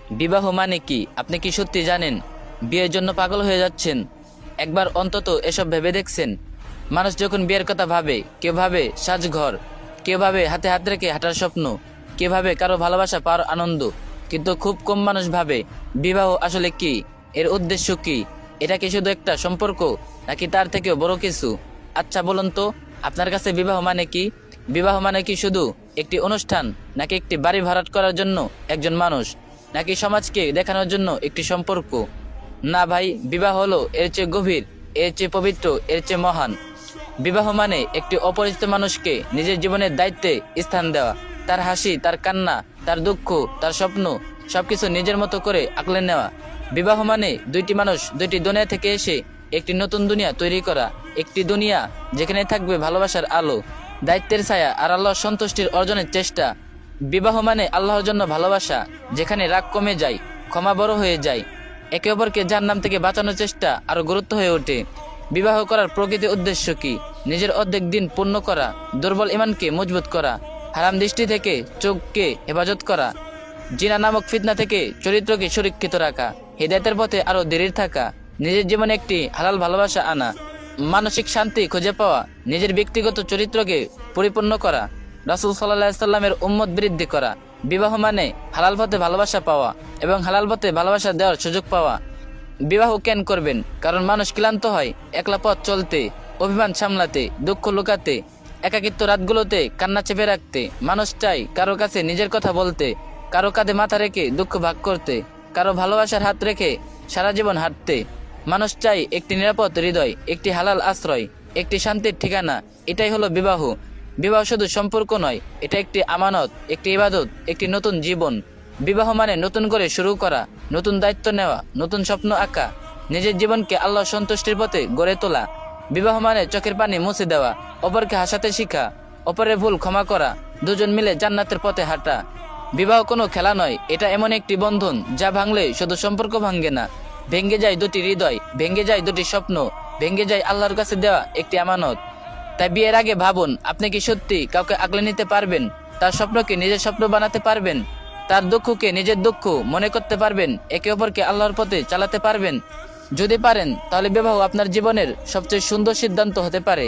বিবাহ মানে কি আপনি কি সত্যি জানেন? বিয়ের জন্য পাগল হয়ে যাচ্ছেন? একবার অন্তত এসব ভেবে দেখছেন? মানুষ যখন বিয়ের কথা ভাবে, কেউ ভাবে সাজঘর, কেউ ভাবে হাতে হাত রেখে হাঁটার স্বপ্ন, কেউ ভাবে কারো ভালোবাসা পাওয়ার আনন্দ, কিন্তু খুব কম মানুষ ভাবে বিবাহ আসলে কি, এর উদ্দেশ্য কি। এটা কি শুধু একটা সম্পর্ক, নাকি তার থেকেও বড় কিছু? আচ্ছা বলুন তো, আপনার কাছে বিবাহ মানে কি? বিবাহ মানে কি শুধু একটি অনুষ্ঠান, নাকি একটি বাড়ি ভাড়াট করার জন্য একজন মানুষ, নাকি সমাজকে দেখানোর জন্য একটি সম্পর্ক? না ভাই, বিবাহ হলো এর চেয়ে গভীর, এর চেয়ে পবিত্র, এর চেয়ে মহান। বিবাহ মানে একটি অপরিচিত মানুষকে নিজের জীবনের দায়িত্বে স্থান দেওয়া, তার হাসি, তার কান্না, তার দুঃখ, তার স্বপ্ন সবকিছু নিজের মতো করে আঁকলে নেওয়া। বিবাহ মানে দুইটি মানুষ দুইটি দুনিয়া থেকে এসে একটি নতুন দুনিয়া তৈরি করা, একটি দুনিয়া যেখানে থাকবে ভালোবাসার আলো, দায়িত্বের ছায়া আর আল্লাহর সন্তুষ্টির অর্জনের চেষ্টা। বিবাহ মানে আল্লাহর জন্য ভালোবাসা, যেখানে রাগ কমে যায়, ক্ষমা বড় হয়ে যায়, একে অপরকে জাহান্নাম থেকে বাঁচানোর চেষ্টা আরো গুরুত্ব হয়ে ওঠে। বিবাহ করার প্রকৃত উদ্দেশ্য কি? নিজের অর্ধেক দিন পূর্ণ করা, দুর্বল ইমানকে মজবুত করা, হারাম দৃষ্টি থেকে চোখকে হেফাজত করা, জিনা নামক ফিতনা থেকে চরিত্রকে সুরক্ষিত রাখা, হিদায়াতের পথে আরো দৃঢ় থাকা, নিজের জীবনে একটি হালাল ভালোবাসা আনা, মানসিক শান্তি খুঁজে পাওয়া, নিজের ব্যক্তিগত চরিত্রকে পরিপূর্ণ করা, রাসূল সাল্লাল্লাহু আলাইহি সাল্লামের উম্মত বৃদ্ধি করা। বিবাহ মানে হালাল পথে ভালোবাসা পাওয়া এবং হালাল পথে ভালোবাসা দেওয়ার সুযোগ পাওয়া। বিবাহ কেন করবেন? কারণ মানুষ ক্লান্ত হয় একলা পথ চলতে, অভিমান সামলাতে, দুঃখ লুকাতে, একাকিত্ব রাতগুলোতে কান্না চেপে রাখতে। মানুষ চাই কারো কাছে নিজের কথা বলতে, কারো কাঁধে মাথা রেখে দুঃখ ভাগ করতে, কারো ভালোবাসার হাত রেখে সারা জীবন হাঁটতে। মানুষ চাই একটি নিরাপদ হৃদয়, একটি হালাল আশ্রয়, একটি শান্তির ঠিকানা। এটাই হলো বিবাহ। বিবাহ শুধু সম্পর্ক নয়, এটা একটি আমানত, একটি ইবাদত, একটি নতুন জীবন। বিবাহ মানে নতুন করে শুরু করা, নতুন দায়িত্ব নেওয়া, নতুন স্বপ্ন আঁকা, নিজের জীবনকে আল্লাহ সন্তুষ্টির পথে গড়ে তোলা। বিবাহ মানে চোখের পানি মুছে দেওয়া, অপরকে হাসাতে শিখা, অপরের ভুল ক্ষমা করা, দুজন মিলে জান্নাতের পথে হাঁটা। বিবাহ কোনো খেলা নয়, এটা এমন একটি বন্ধন যা ভাঙলে শুধু সম্পর্ক ভাঙ্গে না, ভেঙে যায় দুটি হৃদয়, ভেঙে যায় দুটি স্বপ্ন, ভেঙে যায় আল্লাহর কাছে দেওয়া একটি আমানত। তাই বিয়ের আগে ভাবুন, আপনি কি সত্যি কাউকে আগলে নিতে পারবেন? তার স্বপ্নকে নিজের স্বপ্ন বানাতে পারবেন? তার দুঃখকে নিজের দুঃখ মনে করতে পারবেন? একে অপরকে আল্লাহর পথে চালাতে পারবেন? যদি পারেন, তাহলে বিবাহ আপনার জীবনের সবচেয়ে সুন্দর সিদ্ধান্ত হতে পারে।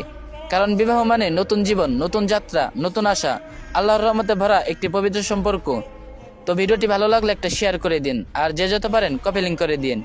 কারণ বিবাহ মানে নতুন জীবন, নতুন যাত্রা, নতুন আশা, আল্লাহর রহমতে ভরা একটি পবিত্র সম্পর্ক। তো ভিডিওটি ভালো লাগলে একটা শেয়ার করে দিন, আর যে যত পারেন কপি লিংক করে দিন।